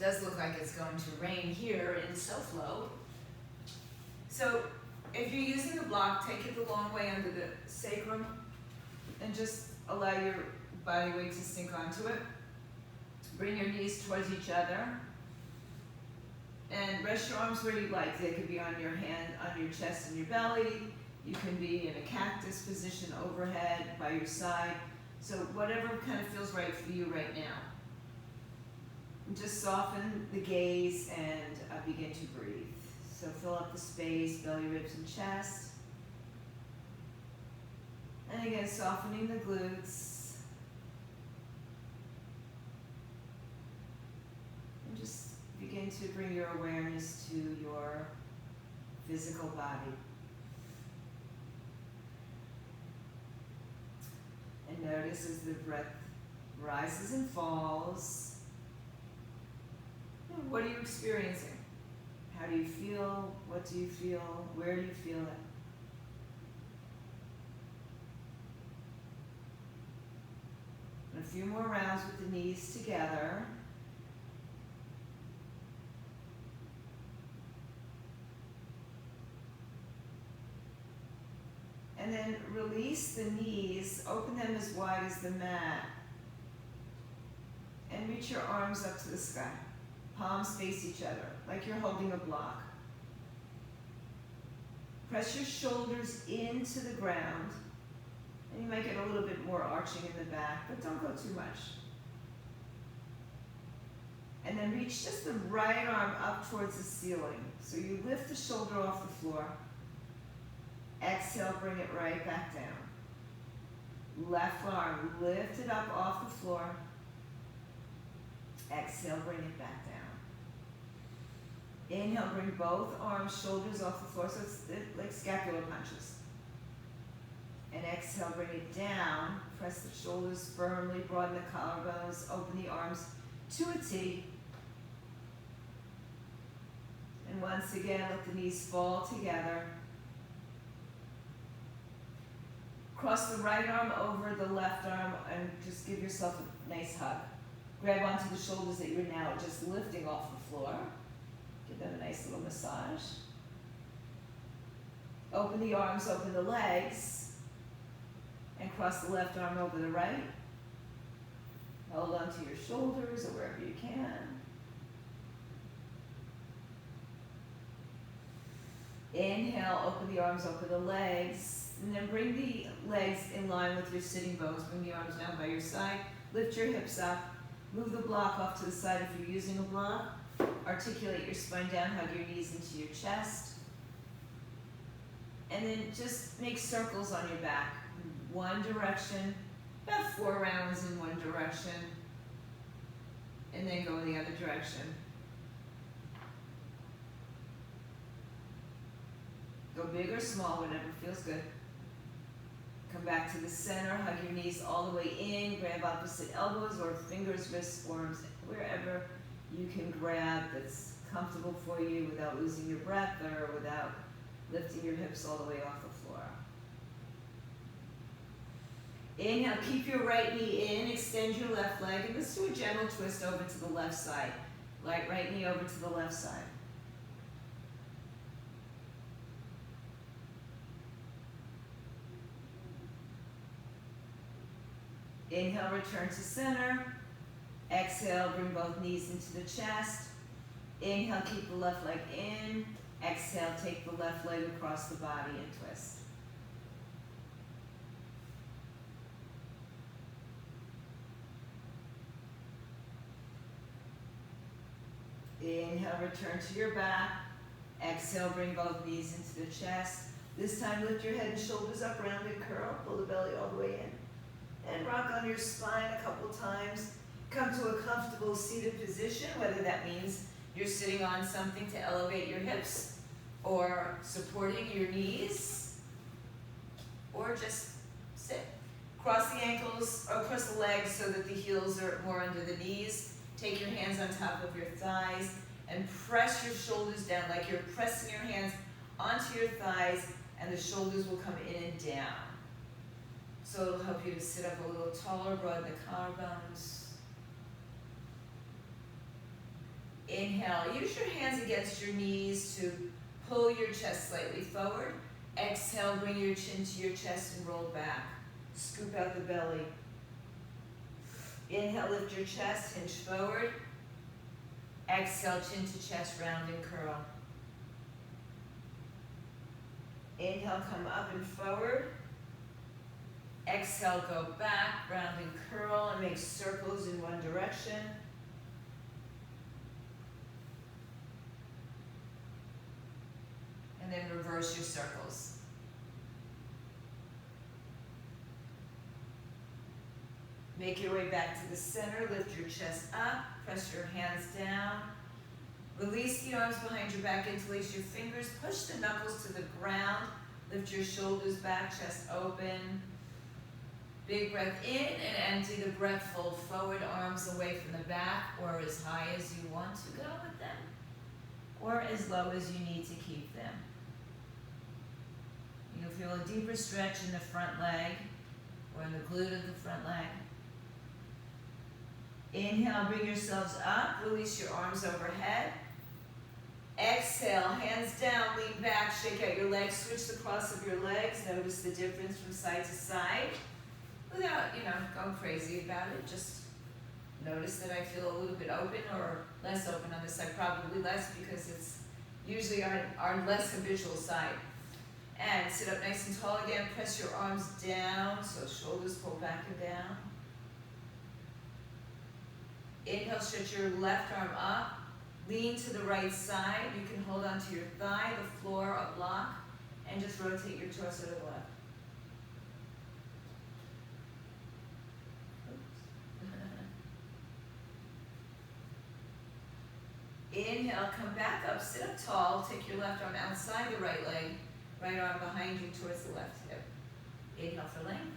does look like it's going to rain here in SoFlo. So if you're using the block, take it the long way under the sacrum and just allow your body weight to sink onto it. Bring your knees towards each other and rest your arms where you like. They could be on your hand, on your chest and your belly. You can be in a cactus position overhead by your side. So whatever kind of feels right for you right now. Just soften the gaze and begin to breathe. So fill up the space, belly, ribs, and chest. And again, softening the glutes. And just begin to bring your awareness to your physical body. And notice as the breath rises and falls, what are you experiencing? How do you feel? What do you feel? Where do you feel it? And a few more rounds with the knees together. And then release the knees, open them as wide as the mat, and reach your arms up to the sky. Palms face each other, like you're holding a block. Press your shoulders into the ground, and you might get a little bit more arching in the back, but don't go too much. And then reach just the right arm up towards the ceiling. So you lift the shoulder off the floor. Exhale, bring it right back down. Left arm, lift it up off the floor. Exhale, bring it back down. Inhale, bring both arms, shoulders off the floor, so it's like scapular punches. And exhale, bring it down. Press the shoulders firmly, broaden the collarbones, open the arms to a T. And once again, let the knees fall together. Cross the right arm over the left arm and just give yourself a nice hug. Grab onto the shoulders that you're now just lifting off the floor. Give them a nice little massage. Open the arms, open the legs, and cross the left arm over the right. Hold on to your shoulders or wherever you can. Inhale, open the arms, open the legs, and then bring the legs in line with your sitting bones. Bring the arms down by your side. Lift your hips up. Move the block off to the side if you're using a block. Articulate your spine down, hug your knees into your chest. And then just make circles on your back. One direction, about 4 rounds in one direction. And then go in the other direction. Go big or small, whatever feels good. Come back to the center, hug your knees all the way in, grab opposite elbows or fingers, wrists, forearms, wherever you can grab that's comfortable for you without losing your breath or without lifting your hips all the way off the floor. Inhale, keep your right knee in, extend your left leg, and let's do a gentle twist over to the left side. Light right knee over to the left side. Inhale, return to center. Exhale, bring both knees into the chest. Inhale, keep the left leg in. Exhale, take the left leg across the body and twist. Inhale, return to your back. Exhale, bring both knees into the chest. This time, lift your head and shoulders up, rounded curl. Pull the belly all the way in. And rock on your spine a couple times. Come to a comfortable seated position, whether that means you're sitting on something to elevate your hips, or supporting your knees, or just sit. Cross the ankles, or cross the legs so that the heels are more under the knees. Take your hands on top of your thighs and press your shoulders down like you're pressing your hands onto your thighs, and the shoulders will come in and down. So it'll help you to sit up a little taller, broaden the collarbones. Inhale, use your hands against your knees to pull your chest slightly forward. Exhale, bring your chin to your chest and roll back. Scoop out the belly. Inhale, lift your chest, hinge forward. Exhale, chin to chest, round and curl. Inhale, come up and forward. Exhale, go back, round and curl, and make circles in one direction. And then reverse your circles. Make your way back to the center, lift your chest up, press your hands down. Release the arms behind your back, interlace your fingers, push the knuckles to the ground, lift your shoulders back, chest open. Big breath in and empty the breath, fold forward, arms away from the back, or as high as you want to go with them, or as low as you need to keep them. You'll feel a deeper stretch in the front leg, or in the glute of the front leg. Inhale, bring yourselves up, release your arms overhead. Exhale, hands down, lean back, shake out your legs, switch the cross of your legs, notice the difference from side to side. Without, going crazy about it, just notice that I feel a little bit open or less open on this side, probably less because it's usually our less habitual side. And sit up nice and tall again, press your arms down, so shoulders pull back and down. Inhale, stretch your left arm up, lean to the right side. You can hold onto your thigh, the floor, a block, and just rotate your torso to the left. Inhale, come back up, sit up tall, take your left arm outside the right leg, right arm behind you towards the left hip. Inhale for length,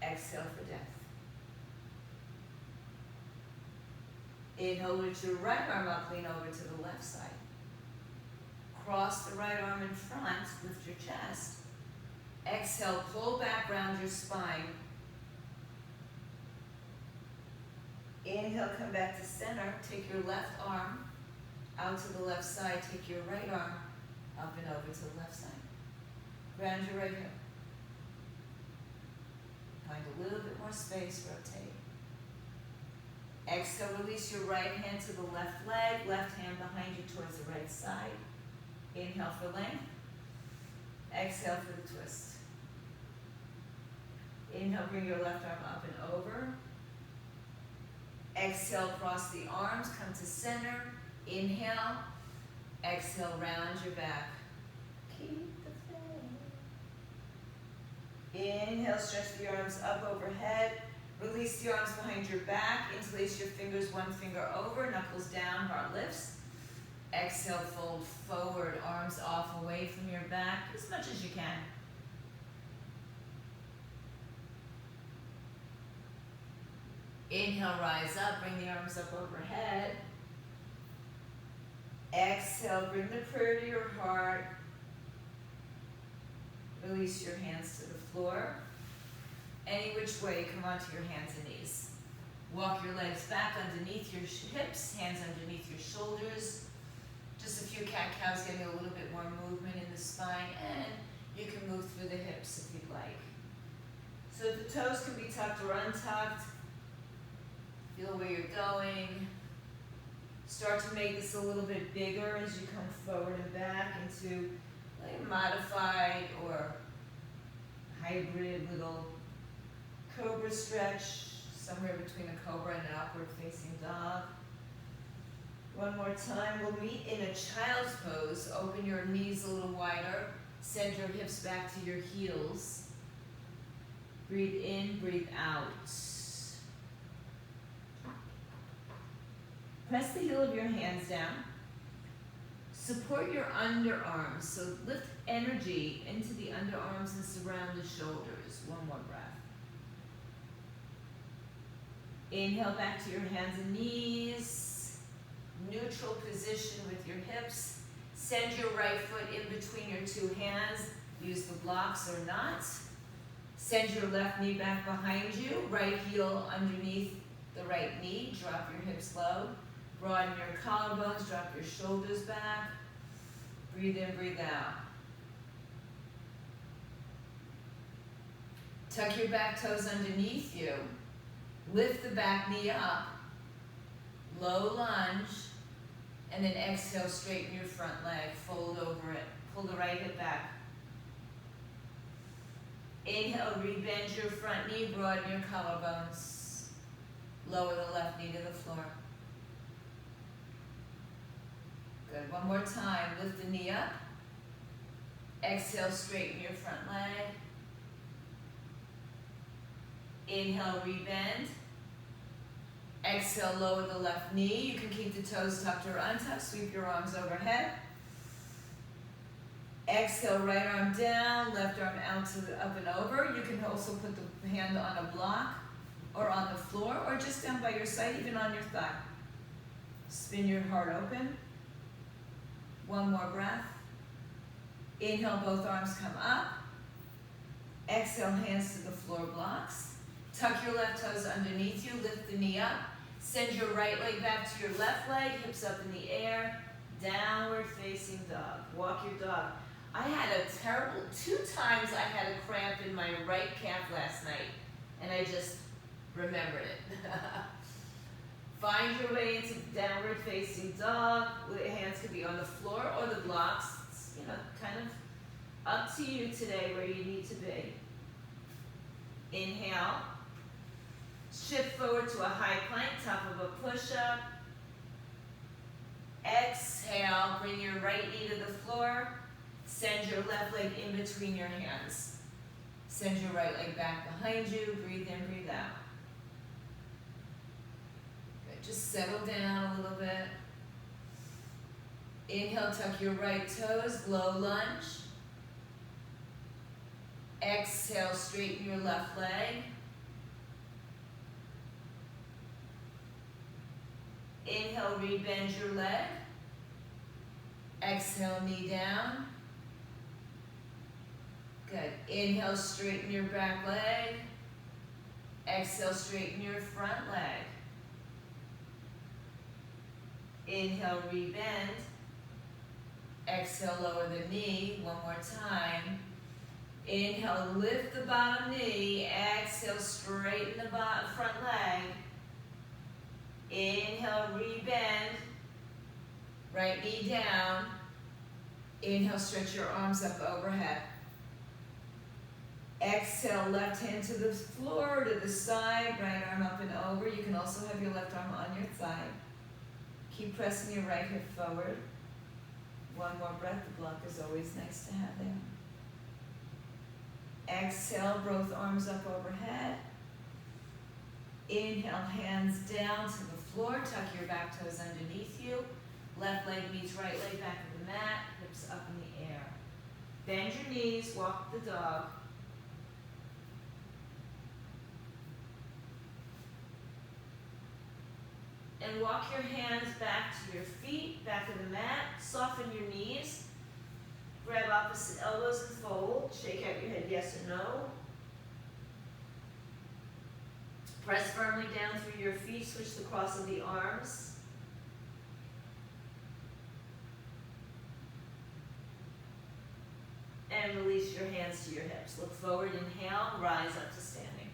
exhale for depth. Inhale, lift your right arm up, lean over to the left side. Cross the right arm in front, lift your chest. Exhale, pull back, round your spine. Inhale, come back to center. Take your left arm out to the left side. Take your right arm up and over to the left side. Ground your right hip. Find a little bit more space, rotate. Exhale, release your right hand to the left leg, left hand behind you towards the right side. Inhale for length. Exhale for the twist. Inhale, bring your left arm up and over. Exhale, cross the arms, come to center. Inhale. Exhale, round your back. Keep the flow. Inhale, stretch the arms up overhead. Release the arms behind your back. Interlace your fingers, one finger over, knuckles down, heart lifts. Exhale, fold forward, arms off away from your back as much as you can. Inhale, rise up, bring the arms up overhead. Exhale, bring the prayer to your heart. Release your hands to the floor. Any which way, come onto your hands and knees. Walk your legs back underneath your hips, hands underneath your shoulders. Just a few cat-cows, getting a little bit more movement in the spine, and you can move through the hips if you'd like. So the toes can be tucked or untucked. Feel where you're going. Start to make this a little bit bigger as you come forward and back into like a modified or hybrid little cobra stretch, somewhere between a cobra and an upward facing dog. One more time, we'll meet in a child's pose. Open your knees a little wider. Send your hips back to your heels. Breathe in, breathe out. Press the heel of your hands down. Support your underarms. So lift energy into the underarms and surround the shoulders. One more breath. Inhale back to your hands and knees. Neutral position with your hips. Send your right foot in between your two hands. Use the blocks or not. Send your left knee back behind you. Right heel underneath the right knee. Drop your hips low. Broaden your collarbones, drop your shoulders back. Breathe in, breathe out. Tuck your back toes underneath you. Lift the back knee up. Low lunge. And then exhale, straighten your front leg. Fold over it. Pull the right hip back. Inhale, rebend your front knee, broaden your collarbones. Lower the left knee to the floor. Good, one more time. Lift the knee up. Exhale, straighten your front leg. Inhale, rebend. Exhale, lower the left knee. You can keep the toes tucked or untucked. Sweep your arms overhead. Exhale, right arm down, left arm out to the up and over. You can also put the hand on a block or on the floor or just down by your side, even on your thigh. Spin your heart open. One more breath. Inhale, both arms come up. Exhale, hands to the floor blocks. Tuck your left toes underneath you, lift the knee up. Send your right leg back to your left leg, hips up in the air. Downward facing dog. Walk your dog. I had a terrible, 2 times I had a cramp in my right calf last night, and I just remembered it. Find your way into downward facing dog. The hands could be on the floor or the blocks. It's, kind of up to you today where you need to be. Inhale. Shift forward to a high plank, top of a push-up. Exhale, bring your right knee to the floor. Send your left leg in between your hands. Send your right leg back behind you. Breathe in, breathe out. Good. Just settle down a little bit. Inhale, tuck your right toes, low lunge. Exhale, straighten your left leg. Inhale, rebend your leg. Exhale, knee down. Good. Inhale, straighten your back leg. Exhale, straighten your front leg. Inhale, rebend. Exhale, lower the knee. One more time. Inhale, lift the bottom knee. Exhale, straighten the front leg. Inhale, rebend. Right knee down. Inhale, stretch your arms up overhead. Exhale, left hand to the floor, to the side, right arm up and over. You can also have your left arm on your thigh. Keep pressing your right hip forward. One more breath. The block is always nice to have there. Exhale, both arms up overhead. Inhale, hands down to the floor. Tuck your back toes underneath you. Left leg meets right leg back to the mat. Hips up in the air. Bend your knees. Walk the dog. And walk your hands back to your feet, back of the mat. Soften your knees. Grab opposite elbows and fold. Shake out your head yes or no. Press firmly down through your feet. Switch the cross of the arms. And release your hands to your hips. Look forward, inhale, rise up to standing.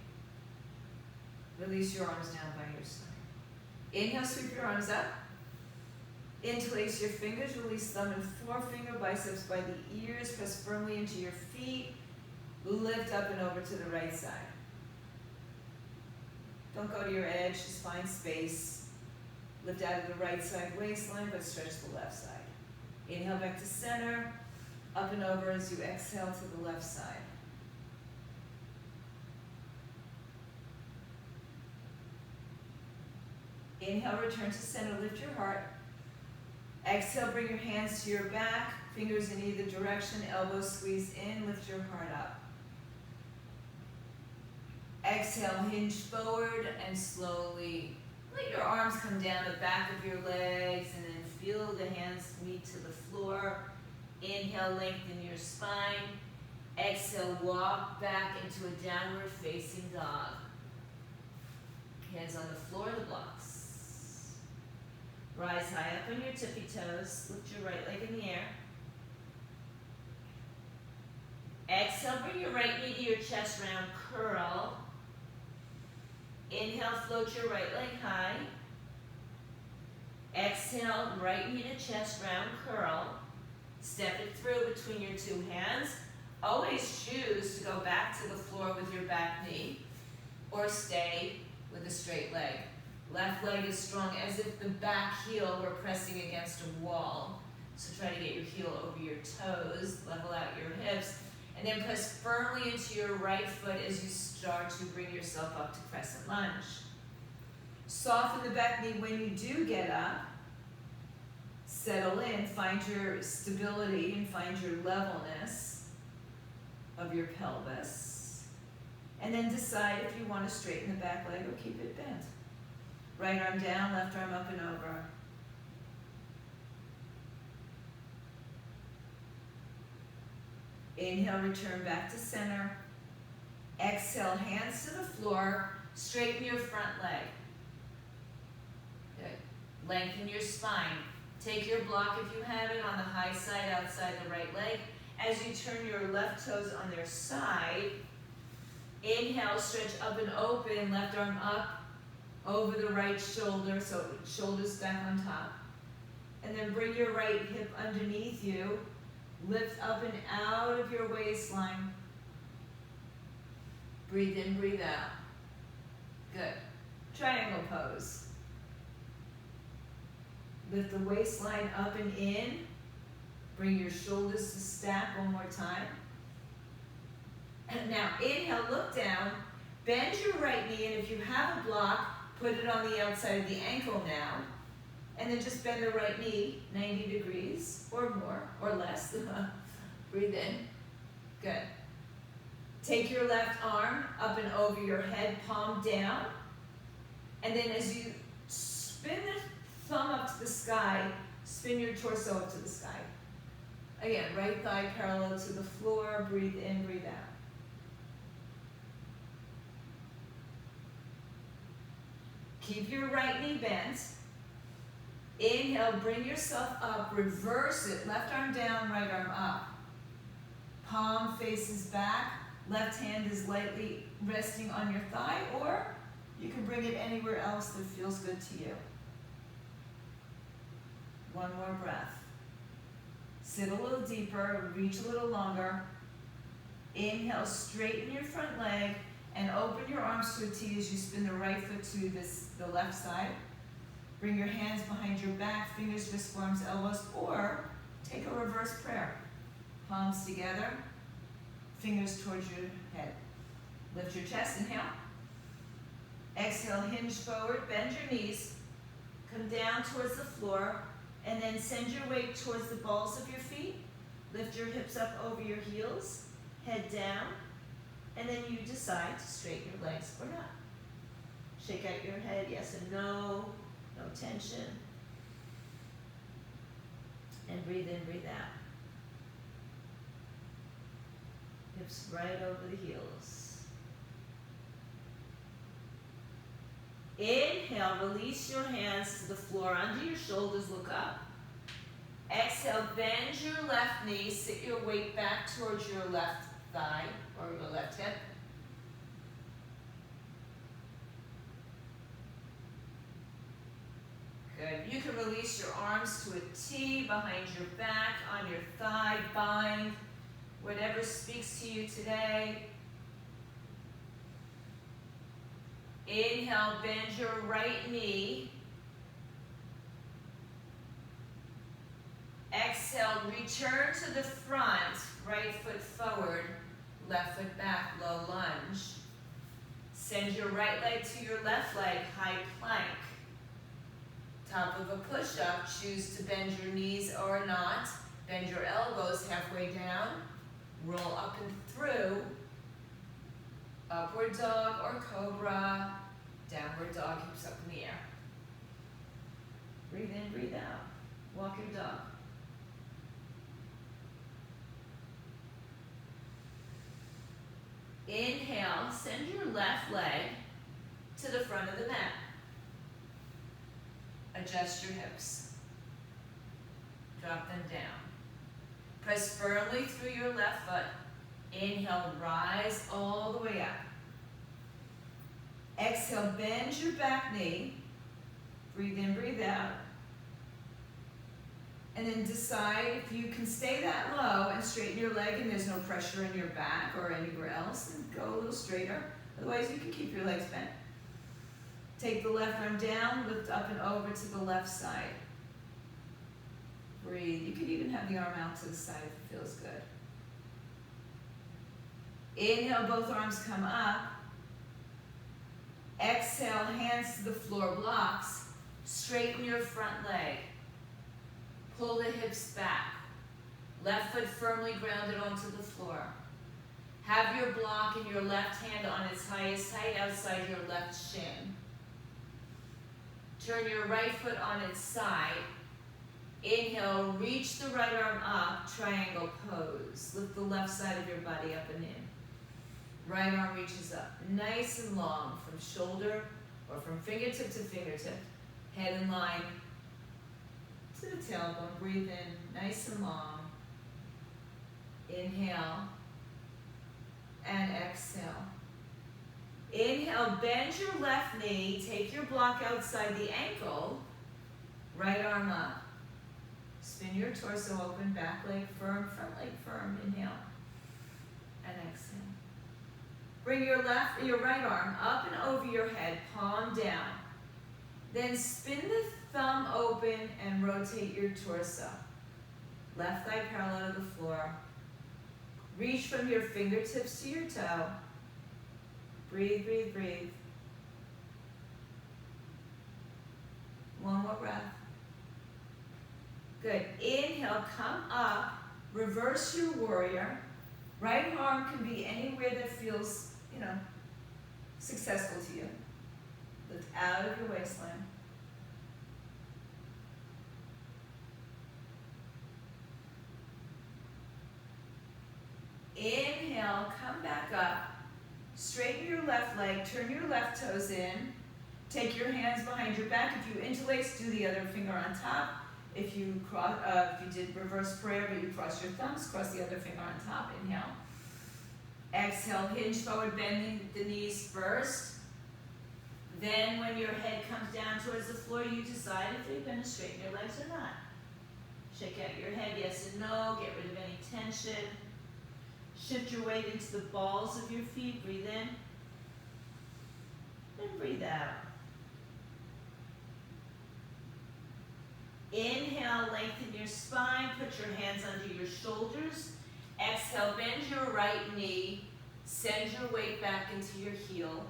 Release your arms down by your side. Inhale, sweep your arms up. Interlace your fingers, release thumb and forefinger, biceps by the ears, press firmly into your feet. Lift up and over to the right side. Don't go to your edge, just find space. Lift out of the right side waistline, but stretch the left side. Inhale back to center, up and over as you exhale to the left side. Inhale, return to center, lift your heart. Exhale, bring your hands to your back, fingers in either direction, elbows squeeze in, lift your heart up. Exhale, hinge forward and slowly let your arms come down the back of your legs and then feel the hands meet to the floor. Inhale, lengthen your spine. Exhale, walk back into a downward facing dog. Hands on the floor, the blocks. on your tippy toes. Lift your right leg in the air. Exhale, bring your right knee to your chest round, curl. Inhale, float your right leg high. Exhale, right knee to chest round, curl. Step it through between your two hands. Always choose to go back to the floor with your back knee or stay with a straight leg. Left leg is strong as if the back heel were pressing against a wall. So try to get your heel over your toes, level out your hips, and then press firmly into your right foot as you start to bring yourself up to crescent lunge. Soften the back knee when you do get up. Settle in, find your stability and find your levelness of your pelvis. And then decide if you want to straighten the back leg or keep it bent. Right arm down, left arm up and over. Inhale, return back to center. Exhale, hands to the floor. Straighten your front leg. Good. Lengthen your spine. Take your block, if you have it, on the high side outside the right leg. As you turn your left toes on their side, inhale, stretch up and open, left arm up over the right shoulder, so shoulders back on top. And then bring your right hip underneath you. Lift up and out of your waistline. Breathe in, breathe out. Good. Triangle pose. Lift the waistline up and in. Bring your shoulders to stack one more time. And now inhale, look down. Bend your right knee, and if you have a block, put it on the outside of the ankle now. And then just bend the right knee 90 degrees or more or less. Breathe in. Good. Take your left arm up and over your head, palm down. And then as you spin the thumb up to the sky, spin your torso up to the sky. Again, right thigh parallel to the floor. Breathe in, breathe out. Keep your right knee bent. Inhale, bring yourself up, reverse it. Left arm down, right arm up. Palm faces back. Left hand is lightly resting on your thigh, or you can bring it anywhere else that feels good to you. One more breath. Sit a little deeper, reach a little longer. Inhale, straighten your front leg and open your arms to a T as you spin the right foot to the left side. Bring your hands behind your back, fingers, wrists, forearms, elbows, or take a reverse prayer. Palms together, fingers towards your head. Lift your chest, inhale. Exhale, hinge forward, bend your knees. Come down towards the floor, and then send your weight towards the balls of your feet. Lift your hips up over your heels, head down, and then you decide to straighten your legs or not. Shake out your head, yes and no. No tension. And breathe in, breathe out. Hips right over the heels. Inhale, release your hands to the floor, under your shoulders, look up. Exhale, bend your left knee, sit your weight back towards your left thigh or your left hip. Good. You can release your arms to a T behind your back, on your thigh, bind, whatever speaks to you today. Inhale, bend your right knee. Exhale, return to the front, right foot forward, left foot back, low lunge. Send your right leg to your left leg, high plank. Top of a push-up, choose to bend your knees or not. Bend your elbows halfway down. Roll up and through. Upward dog or cobra. Downward dog, hips up in the air. Breathe in, breathe out. Walk your dog. Inhale, send your left leg to the front of the mat. Adjust your hips. Drop them down. Press firmly through your left foot. Inhale, rise all the way up. Exhale, bend your back knee. Breathe in, breathe out. And then decide if you can stay that low and straighten your leg and there's no pressure in your back or anywhere else, and go a little straighter. Otherwise, you can keep your legs bent. Take the left arm down, lift up and over to the left side. Breathe. You could even have the arm out to the side if it feels good. Inhale, both arms come up. Exhale, hands to the floor, blocks. Straighten your front leg. Pull the hips back. Left foot firmly grounded onto the floor. Have your block in your left hand on its highest height outside your left shin. Turn your right foot on its side. Inhale, reach the right arm up, triangle pose. Lift the left side of your body up and in. Right arm reaches up, nice and long from shoulder or from fingertip to fingertip. Head in line to the tailbone. Breathe in, nice and long. Inhale and exhale. Inhale, bend your left knee, take your block outside the ankle, right arm up. Spin your torso open, back leg firm, front leg firm. Inhale and exhale. Bring your right arm up and over your head, palm down. Then spin the thumb open and rotate your torso. Left thigh parallel to the floor. Reach from your fingertips to your toe. Breathe, breathe, breathe. One more breath. Good. Inhale, come up, reverse your warrior. Right arm can be anywhere that feels, successful to you. Lift out of your waistline. Inhale, come back up. Straighten your left leg, turn your left toes in. Take your hands behind your back. If you interlace, do the other finger on top. If you did reverse prayer, but you cross your thumbs, cross the other finger on top. Inhale. Exhale, hinge forward, bending the knees first. Then when your head comes down towards the floor, you decide if you're going to straighten your legs or not. Shake out your head, yes and no. Get rid of any tension. Shift your weight into the balls of your feet. Breathe in. And breathe out. Inhale, lengthen your spine. Put your hands under your shoulders. Exhale, bend your right knee. Send your weight back into your heel.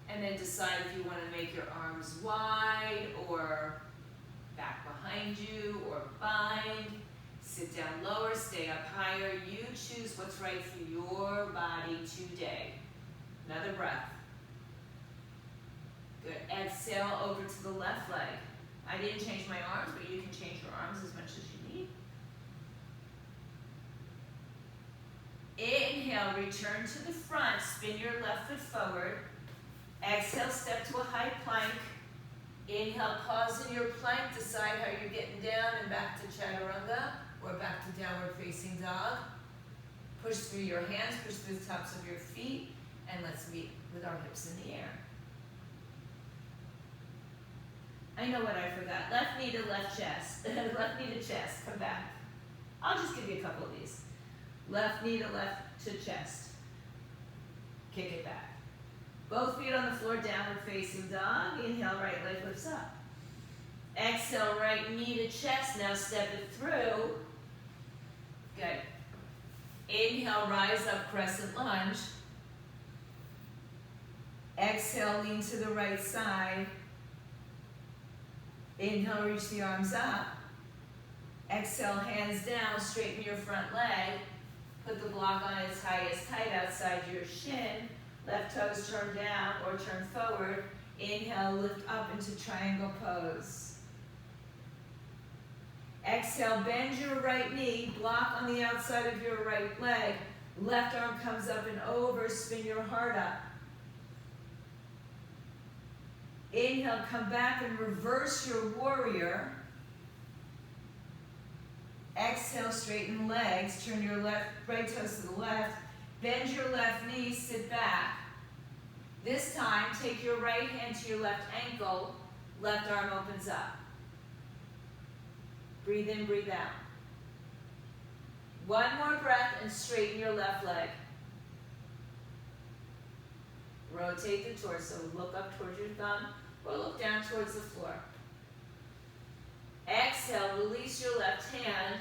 And then decide if you want to make your arms wide or back behind you or bind. Sit down lower, stay up higher. You choose what's right for your body today. Another breath. Good. Exhale over to the left leg. I didn't change my arms, but you can change your arms as much as you need. Inhale, return to the front. Spin your left foot forward. Exhale, step to a high plank. Inhale, pause in your plank. Decide how you're getting down and back to chaturanga or back to downward facing dog. Push through your hands, push through the tops of your feet, and let's meet with our hips in the air. I know what I forgot. Left knee to left chest. Left knee to chest. Come back. I'll just give you a couple of these. Left knee to left to chest. Kick it back. Both feet on the floor, downward facing dog. Inhale, right leg lifts up. Exhale, right knee to chest. Now step it through. Good. Inhale, rise up, crescent lunge. Exhale, lean to the right side. Inhale, reach the arms up. Exhale, hands down, straighten your front leg. Put the block on its highest height outside your shin. Left toes turn down or turn forward. Inhale, lift up into triangle pose. Exhale, bend your right knee, block on the outside of your right leg. Left arm comes up and over, spin your heart up. Inhale, come back and reverse your warrior. Exhale, straighten legs, turn your right toes to the left, bend your left knee, sit back. This time, take your right hand to your left ankle, left arm opens up. Breathe in, breathe out. One more breath and straighten your left leg. Rotate the torso, look up towards your thumb or look down towards the floor. Exhale, release your left hand,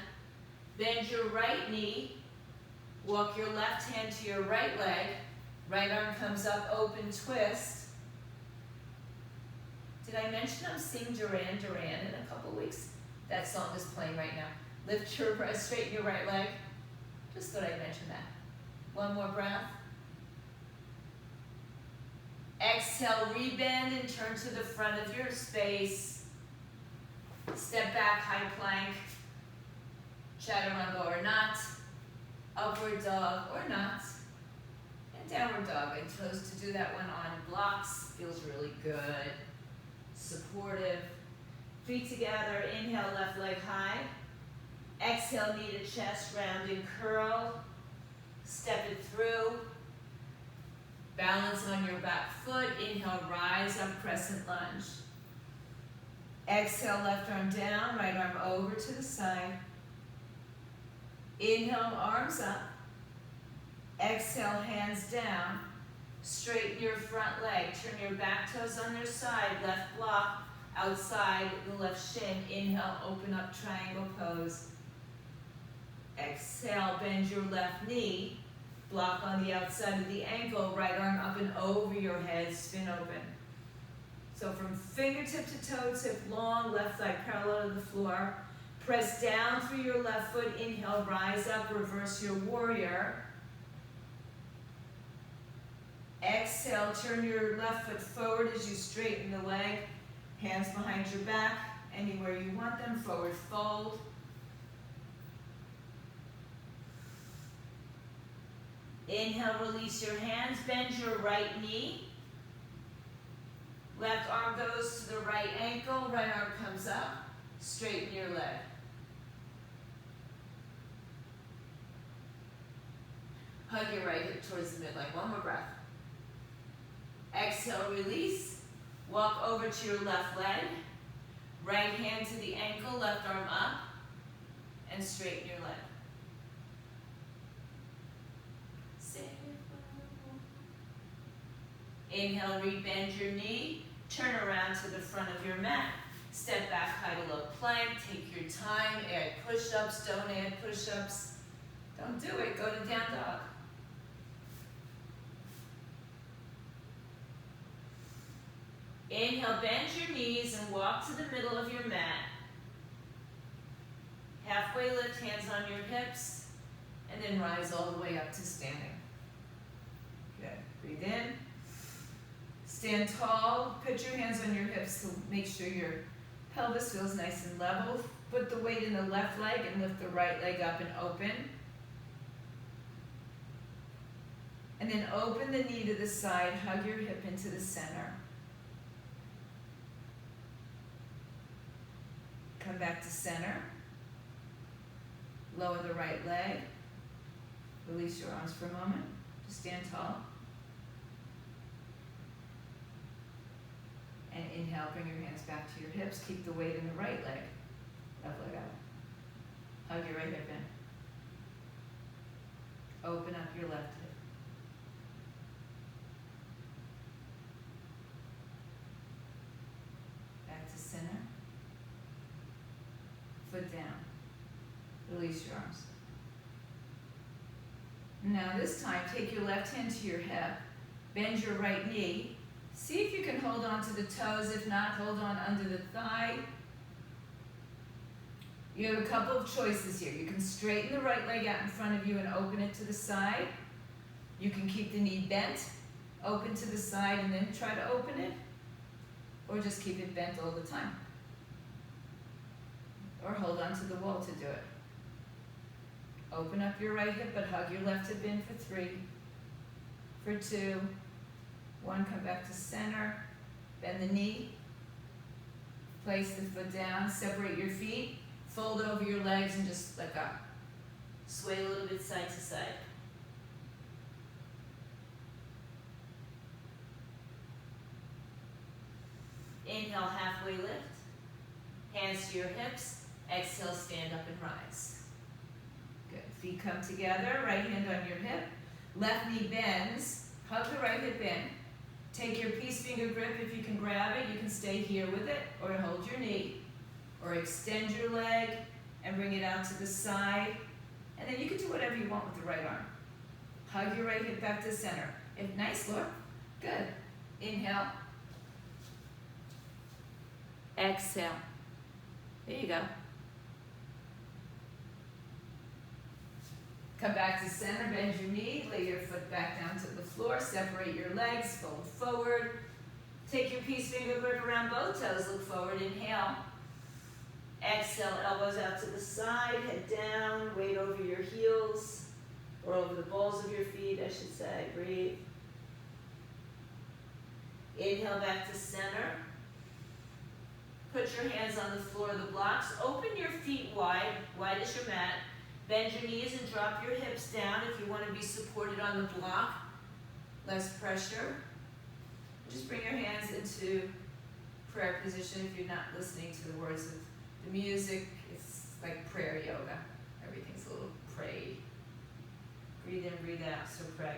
bend your right knee, walk your left hand to your right leg, right arm comes up, open, twist. Did I mention I'm seeing Duran Duran in a couple weeks? That song is playing right now. Lift your breast, straighten your right leg. Just thought I'd mention that. One more breath. Exhale, rebend and turn to the front of your space. Step back, high plank, chaturanga or not, upward dog or not, and downward dog. I chose to do that one on blocks. Feels really good, supportive. Feet together, inhale, left leg high. Exhale, knee to chest, round and curl. Step it through. Balance on your back foot. Inhale, rise up, crescent lunge. Exhale, left arm down, right arm over to the side. Inhale, arms up. Exhale, hands down. Straighten your front leg. Turn your back toes on their side. Left block outside the left shin. Inhale, open up, triangle pose. Exhale, bend your left knee. Block on the outside of the ankle. Right arm up and over your head. Spin open. So from fingertip to toe tip, long, left thigh parallel to the floor. Press down through your left foot. Inhale, rise up, reverse your warrior. Exhale, turn your left foot forward as you straighten the leg. Hands behind your back, anywhere you want them. Forward fold. Inhale, release your hands, bend your right knee. Left arm goes to the right ankle, right arm comes up. Straighten your leg. Hug your right hip towards the midline. One more breath. Exhale, release. Walk over to your left leg. Right hand to the ankle, left arm up. And straighten your leg. Inhale, rebend your knee. Turn around to the front of your mat. Step back, high to low plank. Take your time. Add push-ups. Don't add push-ups. Don't do it. Go to down dog. Inhale, bend your knees and walk to the middle of your mat. Halfway lift, hands on your hips, and then rise all the way up to standing. Good. Breathe in. Stand tall. Put your hands on your hips to make sure your pelvis feels nice and level. Put the weight in the left leg and lift the right leg up and open. And then open the knee to the side. Hug your hip into the center. Come back to center. Lower the right leg. Release your arms for a moment. Just stand tall. And inhale, bring your hands back to your hips. Keep the weight in the right leg. Left leg out. Hug your right hip in. Open up your left hip. Back to center. Foot down. Release your arms. Now this time, take your left hand to your hip. Bend your right knee. See if you can hold on to the toes. If not, hold on under the thigh. You have a couple of choices here. You can straighten the right leg out in front of you and open it to the side. You can keep the knee bent, open to the side, and then try to open it. Or just keep it bent all the time. Or hold on to the wall to do it. Open up your right hip, but hug your left hip in for 3, for 2, 1, come back to center, bend the knee, place the foot down, separate your feet, Fold over your legs and just let go. Sway a little bit side to side. Inhale, halfway lift. Hands to your hips. Exhale, stand up and rise. Good. Feet come together. Right hand on your hip. Left knee bends. Hug the right hip in. Take your peace finger grip. If you can grab it, you can stay here with it, or hold your knee, or extend your leg and bring it out to the side. And then you can do whatever you want with the right arm. Hug your right hip back to center. Nice, Laura. Good. Inhale. Exhale. There you go. Come back to center, bend your knee, lay your foot back down to the floor, separate your legs, fold forward. Take your peace finger grip around both toes, look forward, inhale. Exhale, elbows out to the side, head down, weight over your heels, or over the balls of your feet, I should say. Breathe. Inhale back to center. Put your hands on the floor of the blocks. Open your feet wide as your mat. Bend your knees and drop your hips down if you want to be supported on the block. Less pressure. Just bring your hands into prayer position if you're not listening to the words of the music. It's like prayer yoga. Everything's a little pray. Breathe in, breathe out, so pray.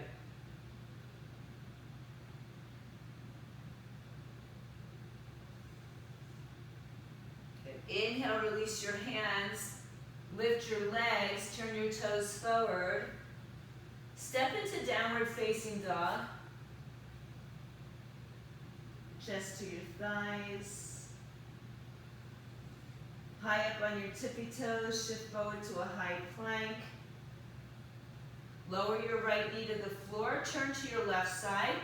Inhale, release your hands. Lift your legs, turn your toes forward. Step into downward facing dog. Chest to your thighs. High up on your tippy toes, shift forward to a high plank. Lower your right knee to the floor, turn to your left side.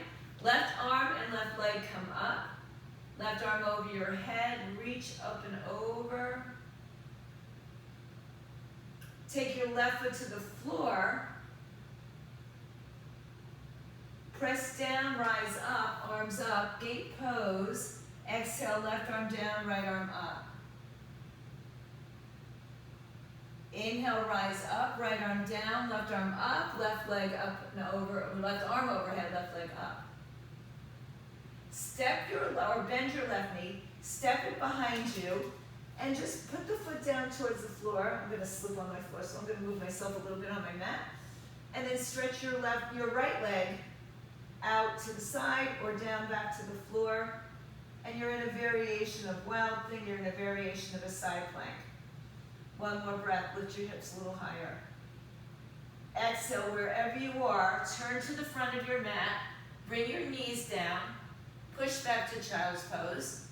Left arm and left leg come up. Left arm over your head, reach up and over. Take your left foot to the floor. Press down, rise up, arms up, gate pose. Exhale, left arm down, right arm up. Inhale, rise up, right arm down, left arm up, left leg up and over, left arm overhead, left leg up. Step your, or bend your left knee, step it behind you, and just put the foot down towards the floor. I'm going to slip on my floor, so I'm going to move myself a little bit on my mat. And then stretch your right leg out to the side or down back to the floor. And you're in a variation of wild thing, you're in a variation of a side plank. One more breath, lift your hips a little higher. Exhale, wherever you are, turn to the front of your mat, bring your knees down, push back to child's pose.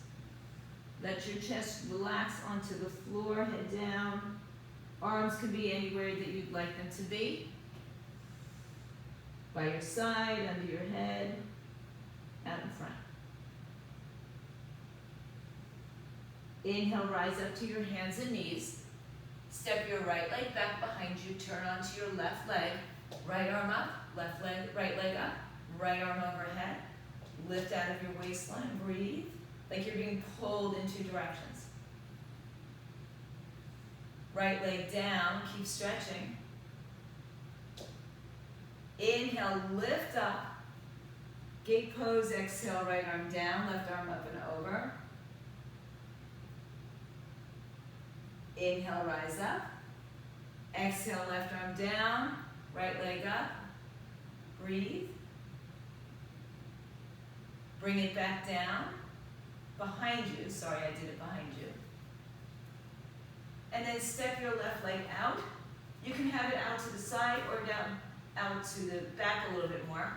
Let your chest relax onto the floor, head down. Arms can be anywhere that you'd like them to be. By your side, under your head, out in front. Inhale, rise up to your hands and knees. Step your right leg back behind you, turn onto your left leg. Right arm up, left leg, right leg up, right arm overhead. Lift out of your waistline, breathe, like you're being pulled in two directions. Right leg down, keep stretching. Inhale, lift up. Gate pose, exhale, right arm down, left arm up and over. Inhale, rise up. Exhale, left arm down, right leg up. Breathe. Bring it back down. Behind you, sorry, I did it behind you. And then step your left leg out. You can have it out to the side or down, out to the back a little bit more.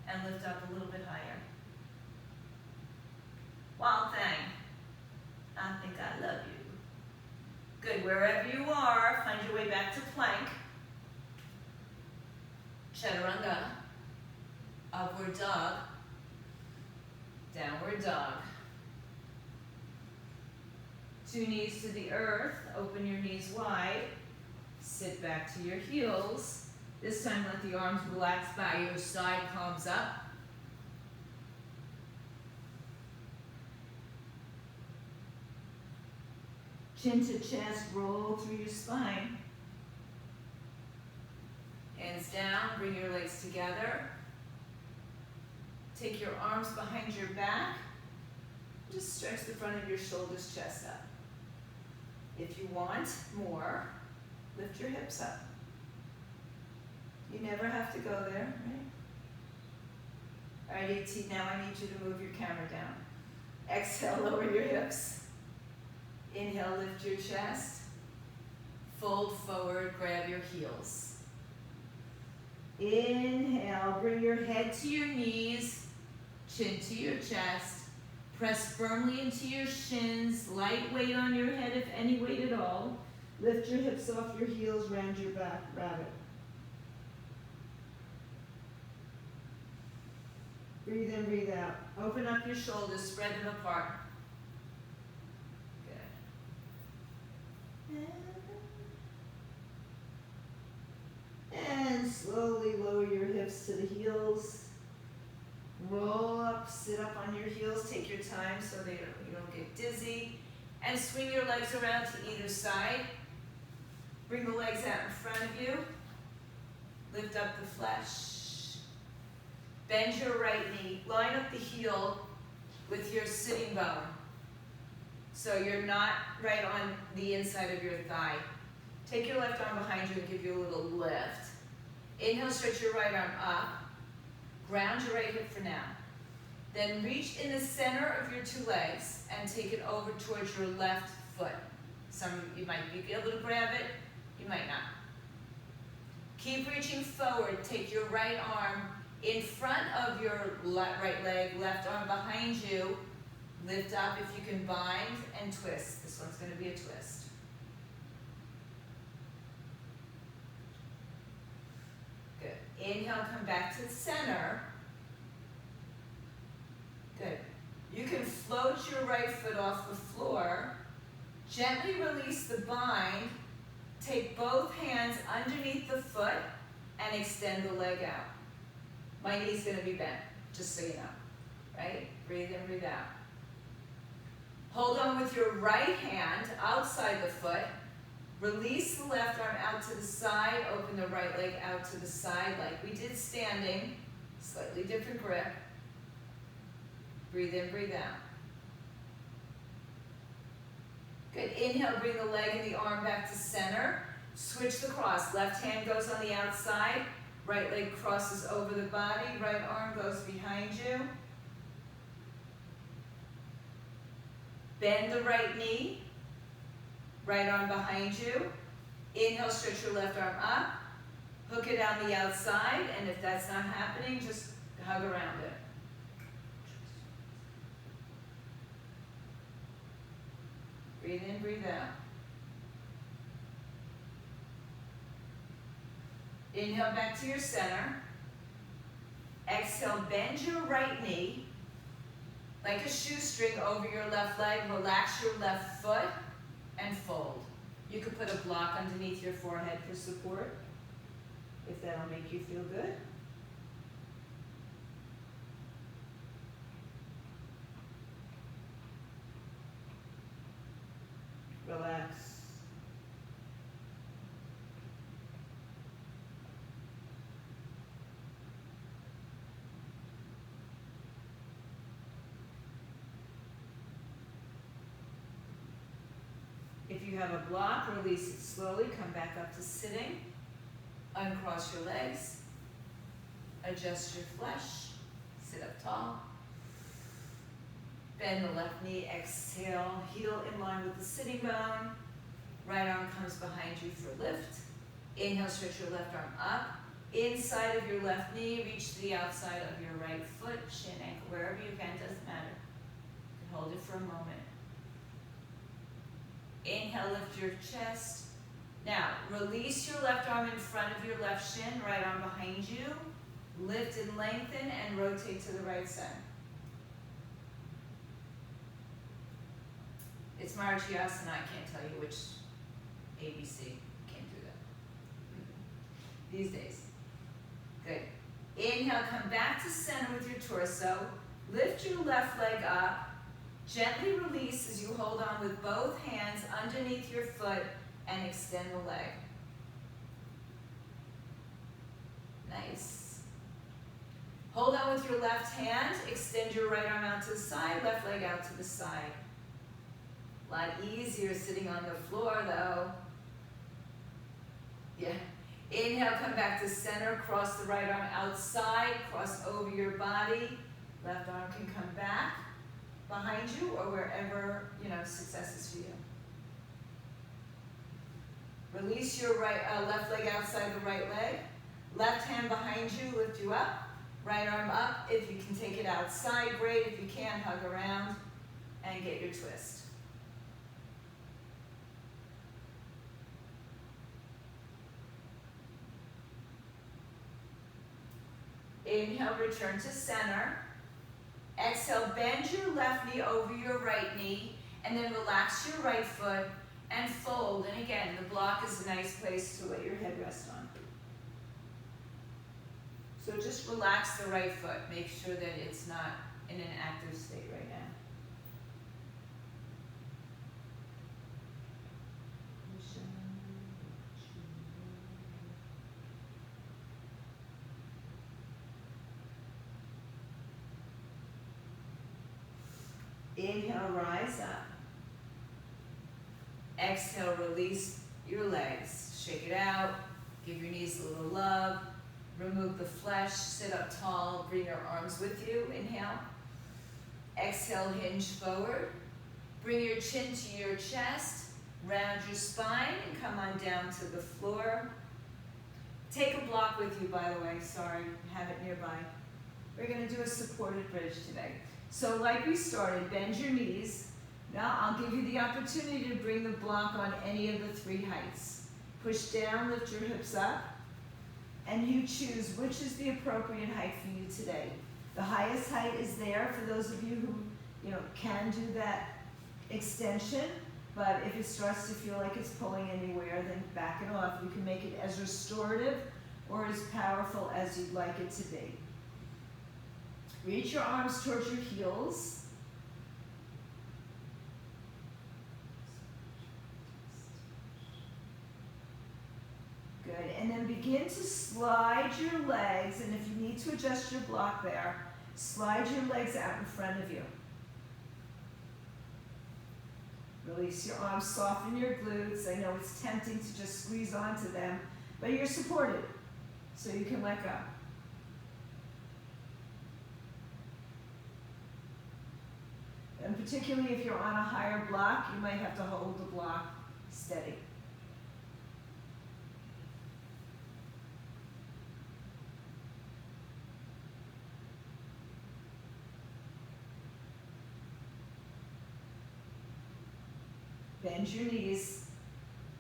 And lift up a little bit higher. Wild thing. I think I love you. Good, wherever you are, find your way back to plank. Chaturanga. Upward dog. Downward dog. Two knees to the earth. Open your knees wide. Sit back to your heels. This time let the arms relax by your side, palms up. Chin to chest, roll through your spine. Hands down, bring your legs together. Take your arms behind your back. Just stretch the front of your shoulders, chest up. If you want more, lift your hips up. You never have to go there, right? All right, AT, now I need you to move your camera down. Exhale, lower your hips. Inhale, lift your chest. Fold forward, grab your heels. Inhale, bring your head to your knees, chin to your chest. Press firmly into your shins, light weight on your head if any weight at all. Lift your hips off your heels, round your back, rabbit. Breathe in, breathe out. Open up your shoulders, spread them apart. Good. And slowly lower your hips to the heels. Roll up, sit up on your heels. Take your time so you don't get dizzy. And swing your legs around to either side. Bring the legs out in front of you. Lift up the flesh. Bend your right knee. Line up the heel with your sitting bone. So you're not right on the inside of your thigh. Take your left arm behind you and give you a little lift. Inhale, stretch your right arm up. Ground your right hip for now. Then reach in the center of your two legs and take it over towards your left foot. Some of you might be able to grab it, you might not. Keep reaching forward. Take your right arm in front of your right leg, left arm behind you. Lift up if you can bind and twist. This one's going to be a twist. Good. Inhale, come back to the center. Good. You can float your right foot off the floor. Gently release the bind. Take both hands underneath the foot and extend the leg out. My knee's going to be bent, just so you know. Right? Breathe in, breathe out. Hold on with your right hand outside the foot. Release the left arm out to the side. Open the right leg out to the side like we did standing. Slightly different grip. Breathe in, breathe out. Good. Inhale, bring the leg and the arm back to center. Switch the cross. Left hand goes on the outside. Right leg crosses over the body. Right arm goes behind you. Bend the right knee. Right arm behind you. Inhale, stretch your left arm up. Hook it on the outside, and if that's not happening, just hug around it. Breathe in, breathe out. Inhale back to your center. Exhale, bend your right knee like a shoestring over your left leg. Relax your left foot and fold. You could put a block underneath your forehead for support, if that'll make you feel good. Relax. If you have a block, release it slowly. Come back up to sitting. Uncross your legs. Adjust your flesh. Sit up tall. Bend the left knee. Exhale. Heel in line with the sitting bone. Right arm comes behind you for lift. Inhale, stretch your left arm up. Inside of your left knee, reach to the outside of your right foot, shin, ankle, wherever you can, doesn't matter. You can hold it for a moment. Inhale, lift your chest. Now, release your left arm in front of your left shin, right arm behind you. Lift and lengthen and rotate to the right side. It's Marichyasana, I can't tell you which ABC. Can't do that these days. Good. Inhale, come back to center with your torso. Lift your left leg up. Gently release as you hold on with with both hands underneath your foot and extend the leg. Nice. Hold on with your left hand, extend your right arm out to the side, left leg out to the side. A lot easier sitting on the floor though. Yeah. Inhale, come back to center, cross the right arm outside, cross over your body. Left arm can come back behind you or wherever, success is for you. Release your left leg outside the right leg. Left hand behind you, lift you up. Right arm up. If you can take it outside, great. If you can't, hug around and get your twist. Inhale, return to center. Exhale, bend your left knee over your right knee, and then relax your right foot and fold. And again, the block is a nice place to let your head rest on. So just relax the right foot. Make sure that it's not in an active state right now. Inhale, rise up. Exhale, release your legs. Shake it out. Give your knees a little love. Remove the flesh. Sit up tall. Bring your arms with you. Inhale. Exhale, hinge forward. Bring your chin to your chest. Round your spine and come on down to the floor. Take a block with you, by the way. Sorry, have it nearby. We're going to do a supported bridge today. So like we started, bend your knees. Now I'll give you the opportunity to bring the block on any of the three heights. Push down, lift your hips up, and you choose which is the appropriate height for you today. The highest height is there for those of you who can do that extension, but if it starts to feel like it's pulling anywhere, then back it off. You can make it as restorative or as powerful as you'd like it to be. Reach your arms towards your heels. Good, and then begin to slide your legs, and if you need to adjust your block there, slide your legs out in front of you. Release your arms, soften your glutes. I know it's tempting to just squeeze onto them, but you're supported, so you can let go. And particularly if you're on a higher block, you might have to hold the block steady. Bend your knees,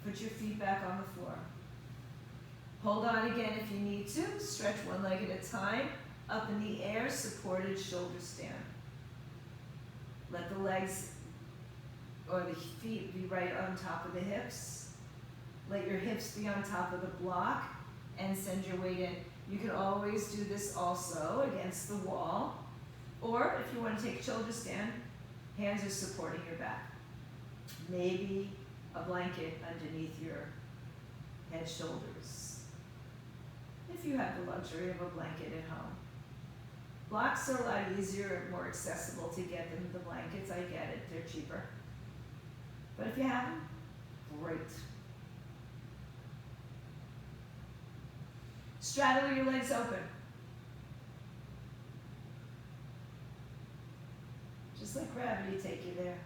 put your feet back on the floor. Hold on again if you need to. Stretch one leg at a time. Up in the air, supported shoulder stand. Let the legs or the feet be right on top of the hips. Let your hips be on top of the block and send your weight in. You can always do this also against the wall. Or if you want to take shoulder stand, hands are supporting your back. Maybe a blanket underneath your head, shoulders, if you have the luxury of a blanket at home. Blocks are a lot easier and more accessible to get than the blankets. I get it, they're cheaper. But if you have them, great. Straddle your legs open. Just let gravity take you there.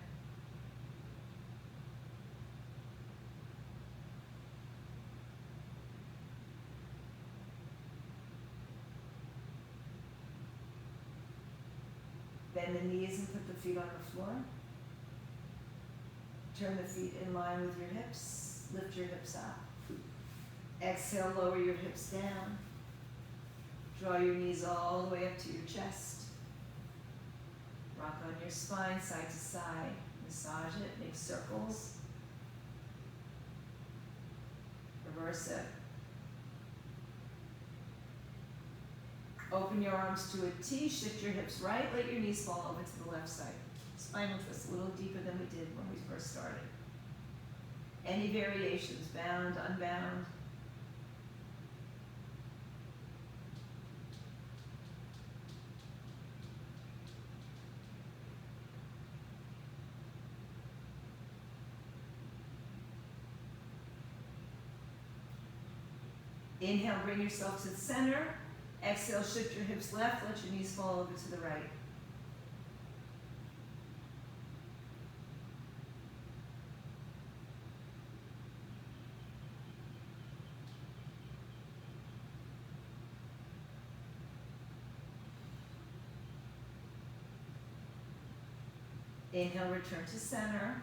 Bend the knees and put the feet on the floor. Turn the feet in line with your hips. Lift your hips up. Exhale, lower your hips down. Draw your knees all the way up to your chest. Rock on your spine, side to side. Massage it, make circles. Reverse it. Open your arms to a T, shift your hips right, let your knees fall over to the left side. Spinal twist a little deeper than we did when we first started. Any variations, bound, unbound. Inhale, bring yourself to the center. Exhale, shift your hips left, let your knees fall over to the right. Inhale, return to center.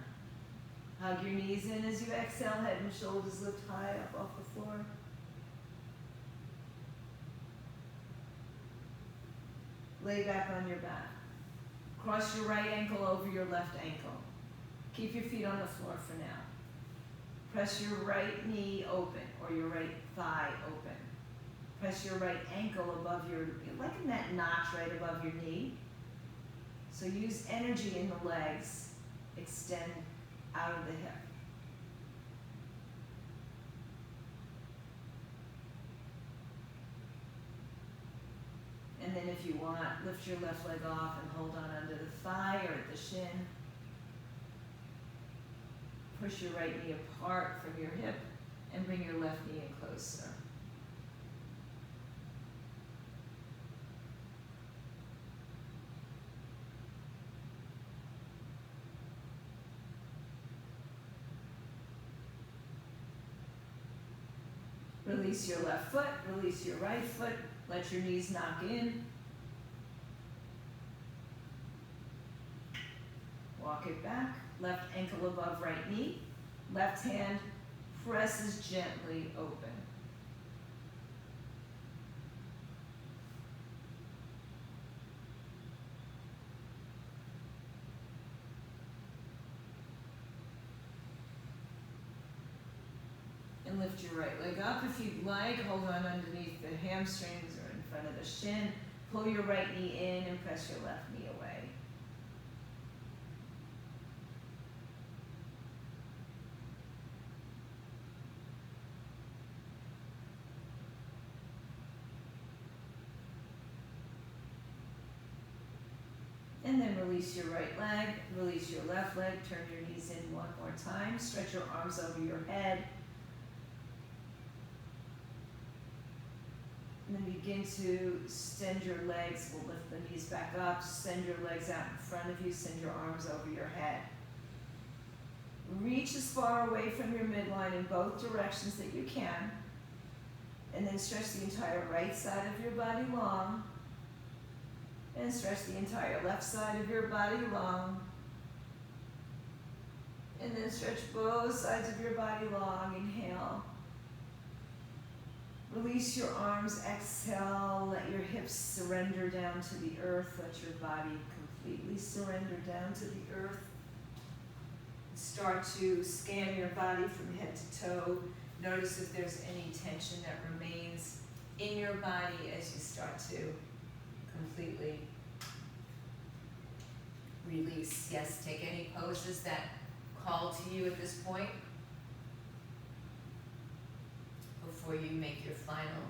Hug your knees in as you exhale, head and shoulders lift high up off the floor. Lay back on your back. Cross your right ankle over your left ankle. Keep your feet on the floor for now. Press your right knee open or your right thigh open. Press your right ankle above your, like in that notch right above your knee. So use energy in the legs. Extend out of the hip. And then if you want, lift your left leg off and hold on under the thigh or at the shin. Push your right knee apart from your hip and bring your left knee in closer. Release your left foot, release your right foot, let your knees knock in. Walk it back, left ankle above right knee, left hand presses gently open. And lift your right leg up if you'd like. Hold on underneath the hamstrings or in front of the shin. Pull your right knee in and press your left knee away. And then release your right leg, release your left leg, turn your knees in one more time. Stretch your arms over your head. And then begin to extend your legs. We'll lift the knees back up. Send your legs out in front of you. Send your arms over your head. Reach as far away from your midline in both directions that you can. And then stretch the entire right side of your body long. And stretch the entire left side of your body long. And then stretch both sides of your body long. Inhale. Release your arms, exhale, let your hips surrender down to the earth, let your body completely surrender down to the earth. Start to scan your body from head to toe. Notice if there's any tension that remains in your body as you start to completely release. Yes, take any poses that call to you at this point before you make your final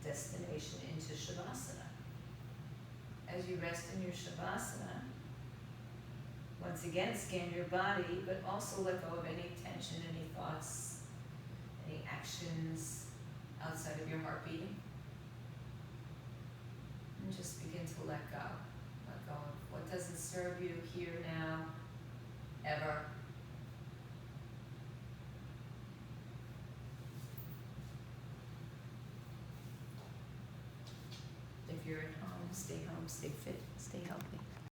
destination into Shavasana. As you rest in your Shavasana, once again scan your body, but also let go of any tension, any thoughts, any actions outside of your heart beating. And just begin to let go. Let go of what doesn't serve you here, now, ever. If you're at home, stay fit, stay healthy.